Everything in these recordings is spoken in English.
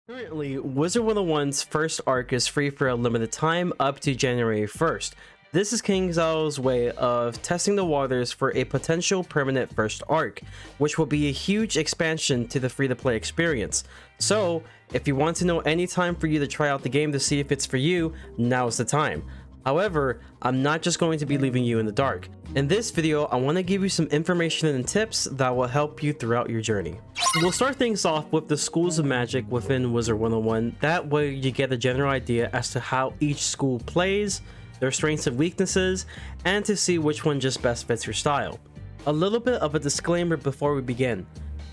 Currently, Wizard101's first arc is free for a limited time up to January 1st. This is Kingsisle's way of testing the waters for a potential permanent first arc, which will be a huge expansion to the free-to-play experience. So, if you want to know any time for you to try out the game to see if it's for you, now's the time. However, I'm not just going to be leaving you in the dark. In this video, I want to give you some information and tips that will help you throughout your journey. We'll start things off with the schools of magic within Wizard101. That way you get a general idea as to how each school plays, their strengths and weaknesses, and to see which one just best fits your style. A little bit of a disclaimer before we begin.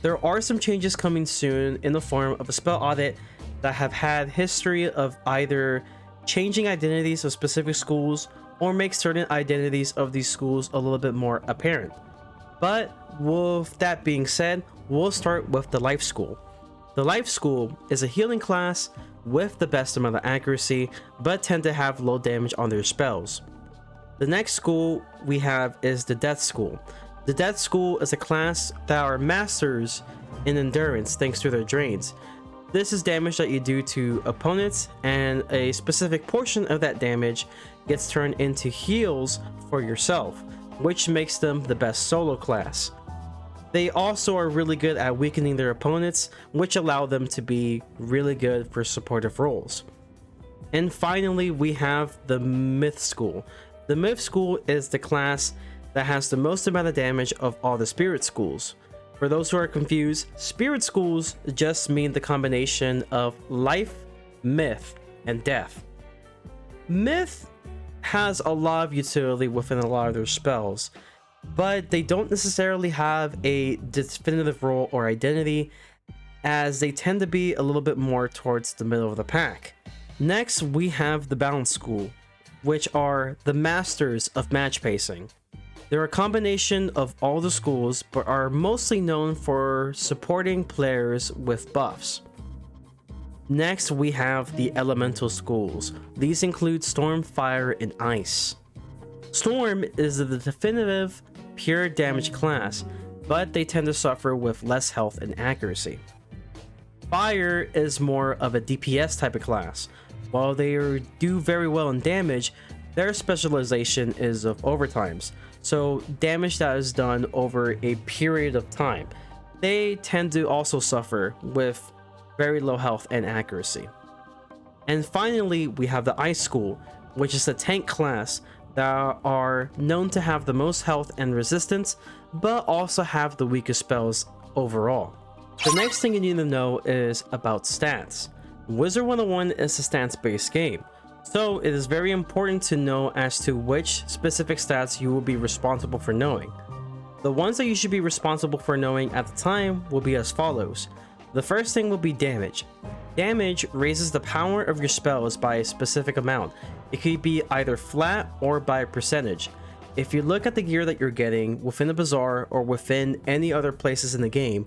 There are some changes coming soon in the form of a spell audit that have had history of either changing identities of specific schools or make certain identities of these schools a little bit more apparent. But with that being said, we'll start with the Life School. The Life School is a healing class with the best amount of accuracy, but tend to have low damage on their spells. The next school we have is the Death School. The Death School is a class that are masters in endurance thanks to their drains. This is damage that you do to opponents, and a specific portion of that damage gets turned into heals for yourself, which makes them the best solo class. They also are really good at weakening their opponents, which allow them to be really good for supportive roles. And finally, we have the Myth School. The Myth School is the class that has the most amount of damage of all the Spirit Schools. For those who are confused, Spirit Schools just mean the combination of life, myth, and death. Myth has a lot of utility within a lot of their spells, but they don't necessarily have a definitive role or identity, as they tend to be a little bit more towards the middle of the pack. Next, we have the Balance School, which are the masters of match pacing. They're a combination of all the schools, but are mostly known for supporting players with buffs. Next, we have the Elemental Schools. These include Storm, Fire, and Ice. Storm is the definitive pure damage class, but they tend to suffer with less health and accuracy. Fire is more of a DPS type of class. While they do very well in damage, their specialization is of overtimes, so damage that is done over a period of time. They tend to also suffer with very low health and accuracy. And finally, we have the Ice School, which is a tank class that are known to have the most health and resistance, but also have the weakest spells overall. The next thing you need to know is about stats. Wizard101 is a stats-based game, so it is very important to know as to which specific stats you will be responsible for knowing. The ones that you should be responsible for knowing at the time will be as follows. The first thing will be damage. Damage raises the power of your spells by a specific amount. It could be either flat or by a percentage. If you look at the gear that you're getting within the bazaar or within any other places in the game,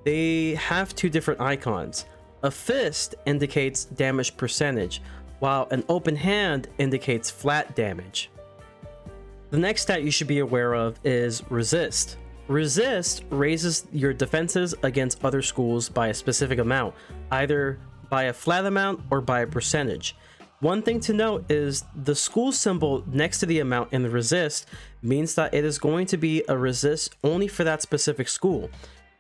they have two different icons. A fist indicates damage percentage, while an open hand indicates flat damage. The next stat you should be aware of is resist. Resist raises your defenses against other schools by a specific amount, either by a flat amount or by a percentage. One thing to note is the school symbol next to the amount in the resist means that it is going to be a resist only for that specific school.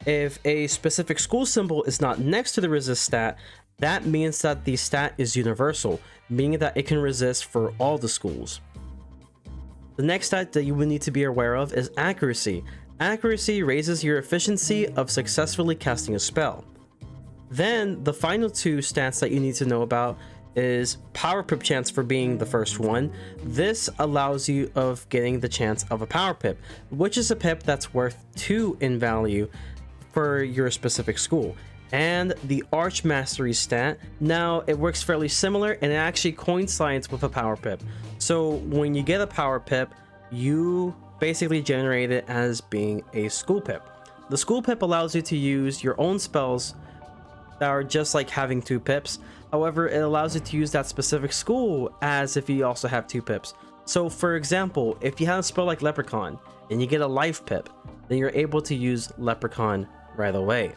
If a specific school symbol is not next to the resist stat, that means that the stat is universal, meaning that it can resist for all the schools. The next stat that you will need to be aware of is accuracy. Accuracy raises your efficiency of successfully casting a spell. Then the final two stats that you need to know about is power pip chance for being the first one. This allows you of getting the chance of a power pip, which is a pip that's worth 2 in value for your specific school. And the Arch Mastery stat, now it works fairly similar and it actually coincides with a power pip. So when you get a power pip, you basically generate it as being a school pip. The school pip allows you to use your own spells that are just like having 2 pips. However, it allows you to use that specific school as if you also have 2 pips. So for example, if you have a spell like Leprechaun and you get a life pip, then you're able to use Leprechaun right away.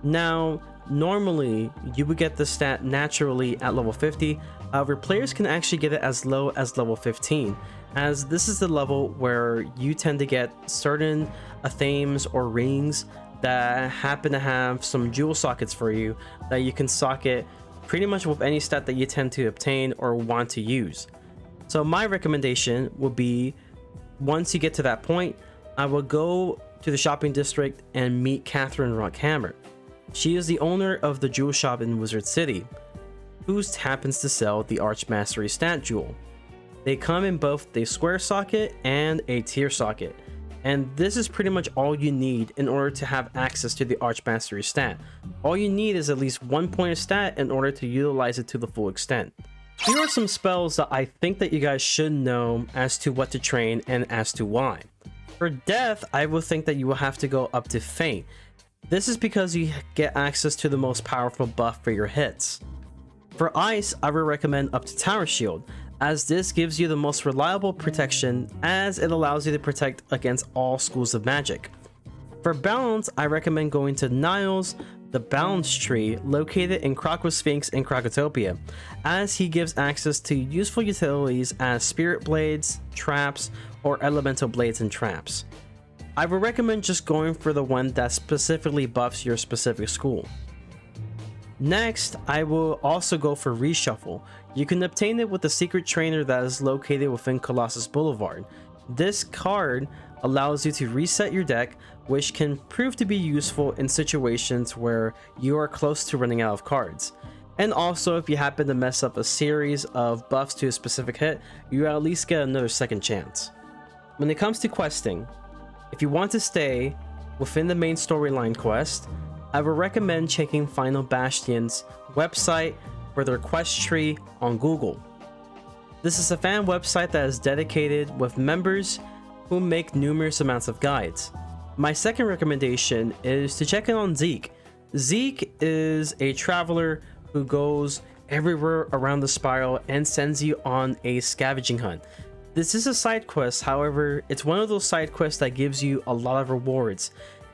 Now, Normally, you would get the stat naturally at level 50, however players can actually get it as low as level 15, as this is the level where you tend to get certain themes or rings that happen to have some jewel sockets for you that you can socket pretty much with any stat that you tend to obtain or want to use. So my recommendation would be, once you get to that point, I will go to the shopping district and meet Catherine Rockhammer. She is the owner of the jewel shop in Wizard City, who happens to sell the Archmastery stat jewel. They come in both a square socket and a tier socket, and this is pretty much all you need in order to have access to the Archmastery stat. All you need is at least 1 point of stat in order to utilize it to the full extent. Here are some spells that I think that you guys should know as to what to train and as to why. For Death, I would think that you will have to go up to Faint. This is because you get access to the most powerful buff for your hits. For Ice, I would recommend up to Tower Shield, as this gives you the most reliable protection, as it allows you to protect against all schools of magic. For Balance, I recommend going to Niles, the Balance Tree, located in Crocosphinx in Crocotopia, as he gives access to useful utilities as Spirit Blades, Traps, or Elemental Blades and Traps. I would recommend just going for the one that specifically buffs your specific school. Next, I will also go for Reshuffle. You can obtain it with the secret trainer that is located within Colossus Boulevard. This card allows you to reset your deck, which can prove to be useful in situations where you are close to running out of cards. And also, if you happen to mess up a series of buffs to a specific hit, you at least get another second chance. When it comes to questing, if you want to stay within the main storyline quest, I would recommend checking Final Bastion's website for their quest tree on Google. This is a fan website that is dedicated with members who make numerous amounts of guides. My second recommendation is to check in on Zeke. Zeke is a traveler who goes everywhere around the spiral and sends you on a scavenging hunt. This is a side quest, however, it's one of those side quests that gives you a lot of rewards.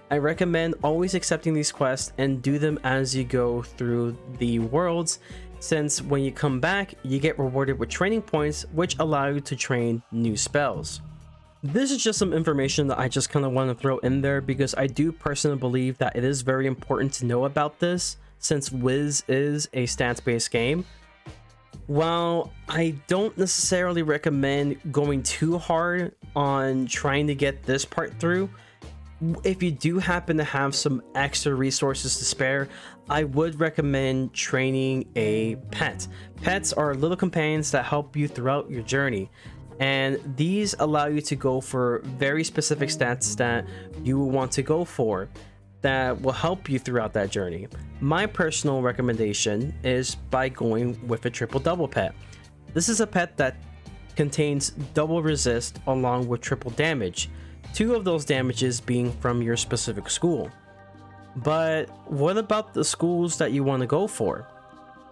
I recommend always accepting these quests and do them as you go through the worlds, since when you come back, you get rewarded with training points, which allow you to train new spells. This is just some information that I just kind of want to throw in there because I do personally believe that it is very important to know about this, since Wiz is a stats-based game. While I don't necessarily recommend going too hard on trying to get this part through, if you do happen to have some extra resources to spare, I would recommend training a pet. Pets are little companions that help you throughout your journey, and these allow you to go for very specific stats that you will want to go for that will help you throughout that journey. My personal recommendation is by going with a triple double pet. This is a pet that contains double resist along with triple damage, 2 of those damages being from your specific school. But what about the schools that you want to go for?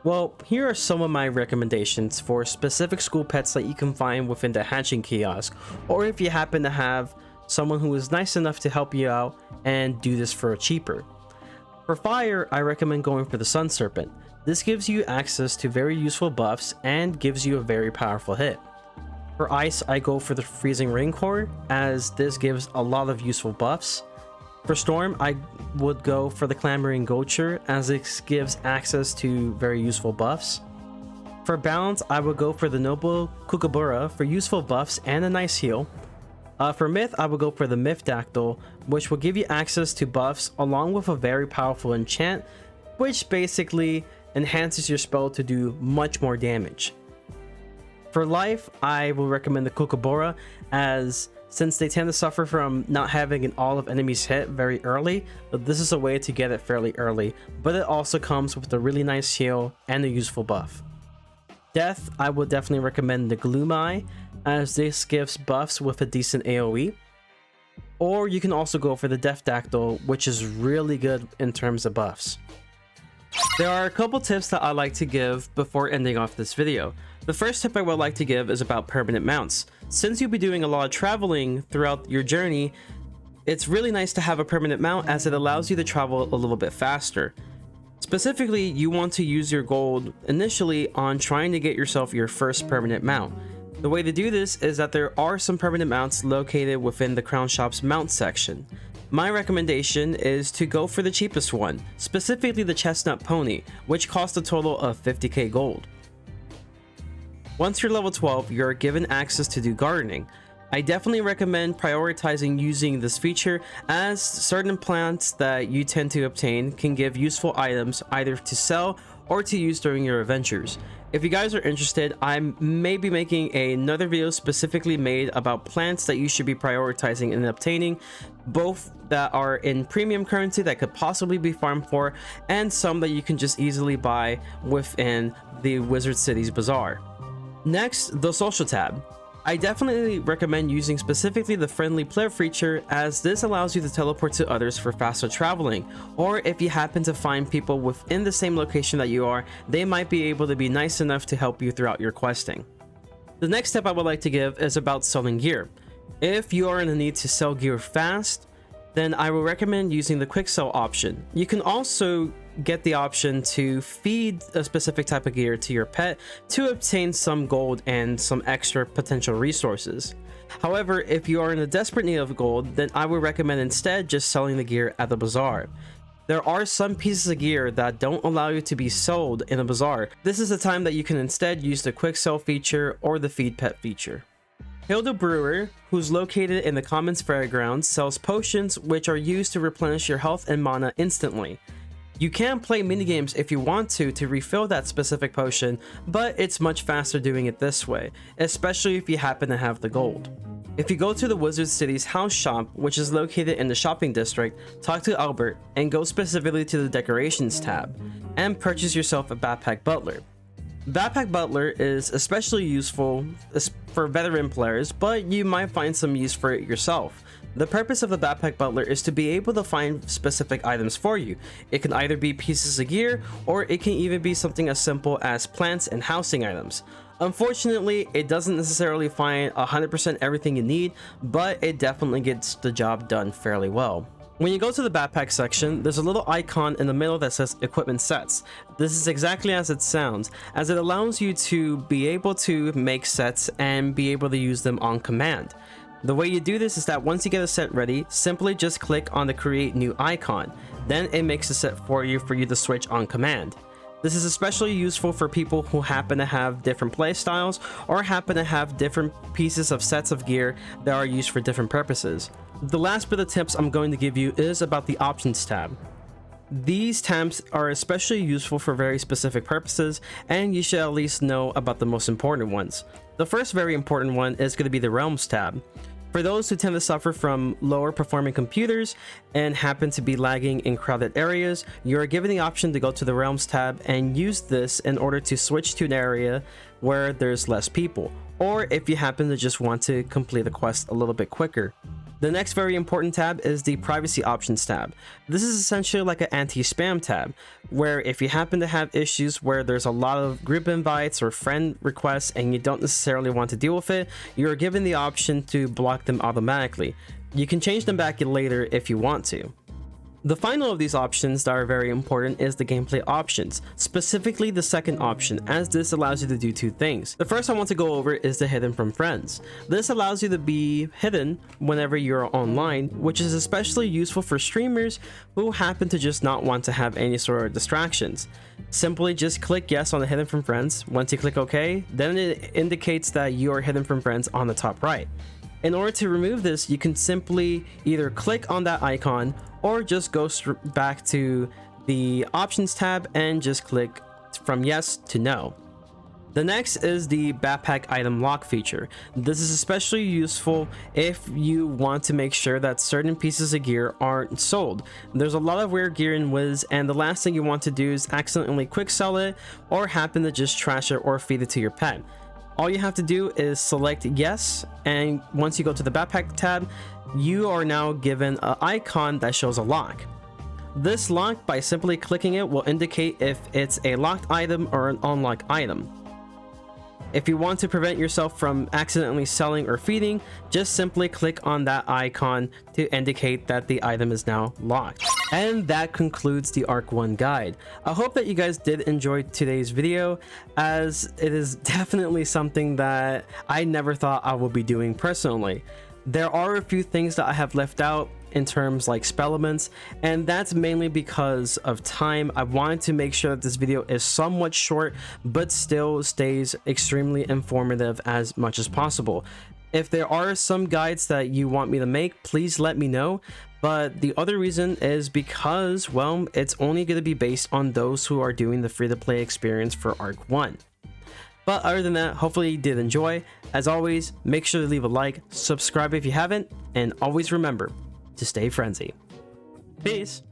Well, here are some of my recommendations for specific school pets that you can find within the hatching kiosk, or if you happen to have someone who is nice enough to help you out and do this for cheaper. For fire, I recommend going for the Sun Serpent. This gives you access to very useful buffs and gives you a very powerful hit. For ice, I go for the Freezing Raincore, as this gives a lot of useful buffs. For storm, I would go for the Clamoring Goacher, as it gives access to very useful buffs. For balance, I would go for the Noble Kookaburra for useful buffs and a nice heal. For myth, I would go for the Myth Dactyl, which will give you access to buffs along with a very powerful enchant, which basically enhances your spell to do much more damage. For life, I will recommend the Kookaburra, as since they tend to suffer from not having an all of enemies hit very early, this is a way to get it fairly early, but it also comes with a really nice heal and a useful buff. Death, I would definitely recommend the Gloom Eye, as this gives buffs with a decent AoE. Or you can also go for the Death Dactyl, which is really good in terms of buffs. There are a couple tips that I like to give before ending off this video. The first tip I would like to give is about permanent mounts. Since you'll be doing a lot of traveling throughout your journey, it's really nice to have a permanent mount, as it allows you to travel a little bit faster. Specifically, you want to use your gold initially on trying to get yourself your first permanent mount. The way to do this is that there are some permanent mounts located within the Crown Shop's mount section. My recommendation is to go for the cheapest one, specifically the Chestnut Pony, which costs a total of 50k gold. Once you're level 12, you're given access to do gardening. I definitely recommend prioritizing using this feature, as certain plants that you tend to obtain can give useful items either to sell or to use during your adventures. If you guys are interested, I may be making another video specifically made about plants that you should be prioritizing and obtaining, both that are in premium currency that could possibly be farmed for, and some that you can just easily buy within the Wizard City's Bazaar. Next, the social tab. I definitely recommend using specifically the friendly player feature, as this allows you to teleport to others for faster traveling, or if you happen to find people within the same location that you are, they might be able to be nice enough to help you throughout your questing. The next step I would like to give is about selling gear. If you are in the need to sell gear fast, then I will recommend using the quick sell option. You can also get the option to feed a specific type of gear to your pet to obtain some gold and some extra potential resources. However, if you are in a desperate need of gold, then I would recommend instead just selling the gear at the bazaar. There are some pieces of gear that don't allow you to be sold in a bazaar. This is the time that you can instead use the quick sell feature or the feed pet feature. Hilda Brewer, who's located in the Commons Fairgrounds, sells potions which are used to replenish your health and mana instantly. You can play minigames if you want to refill that specific potion, but it's much faster doing it this way, especially if you happen to have the gold. If you go to the Wizard City's house shop, which is located in the shopping district, talk to Albert and go specifically to the decorations tab, and purchase yourself a backpack butler. Backpack Butler is especially useful for veteran players, but you might find some use for it yourself. The purpose of the Backpack Butler is to be able to find specific items for you. It can either be pieces of gear, or it can even be something as simple as plants and housing items. Unfortunately, it doesn't necessarily find 100% everything you need, but it definitely gets the job done fairly well. When you go to the backpack section, there's a little icon in the middle that says equipment sets. This is exactly as it sounds, as it allows you to be able to make sets and be able to use them on command. The way you do this is that once you get a set ready, simply just click on the create new icon. Then it makes a set for you to switch on command. This is especially useful for people who happen to have different playstyles or happen to have different pieces of sets of gear that are used for different purposes. The last bit of tips I'm going to give you is about the options tab. These tabs are especially useful for very specific purposes, and you should at least know about the most important ones. The first very important one is going to be the Realms tab. For those who tend to suffer from lower performing computers and happen to be lagging in crowded areas, you are given the option to go to the Realms tab and use this in order to switch to an area where there's less people, or if you happen to just want to complete a quest a little bit quicker. The next very important tab is the privacy options tab. This is essentially like an anti-spam tab, where if you happen to have issues where there's a lot of group invites or friend requests and you don't necessarily want to deal with it, you're given the option to block them automatically. You can change them back later if you want to. The final of these options that are very important is the gameplay options, specifically the second option, as this allows you to do two things. The first I want to go over is the hidden from friends. This allows you to be hidden whenever you're online, which is especially useful for streamers who happen to just not want to have any sort of distractions. Simply just click yes on the hidden from friends. Once you click OK, then it indicates that you are hidden from friends on the top right. In order to remove this, you can simply either click on that icon or just go back to the options tab and just click from yes to no. The next is the backpack item lock feature. This is especially useful if you want to make sure that certain pieces of gear aren't sold. There's a lot of weird gear in Wiz, and the last thing you want to do is accidentally quick sell it or happen to just trash it or feed it to your pet. All you have to do is select yes, and once you go to the backpack tab, you are now given an icon that shows a lock. This lock, by simply clicking it, will indicate if it's a locked item or an unlocked item. If you want to prevent yourself from accidentally selling or feeding, just simply click on that icon to indicate that the item is now locked. And that concludes the Arc 1 guide. I hope that you guys did enjoy today's video, as it is definitely something that I never thought I would be doing personally. There are a few things that I have left out in terms like spell elements, and that's mainly because of time. I wanted to make sure that this video is somewhat short but still stays extremely informative as much as possible. If there are some guides that you want me to make, please let me know. But the other reason is because, well, it's only going to be based on those who are doing the free-to-play experience for Arc 1. But other than that, hopefully you did enjoy. As always, make sure to leave a like, subscribe if you haven't, and always remember to stay frenzy. Peace!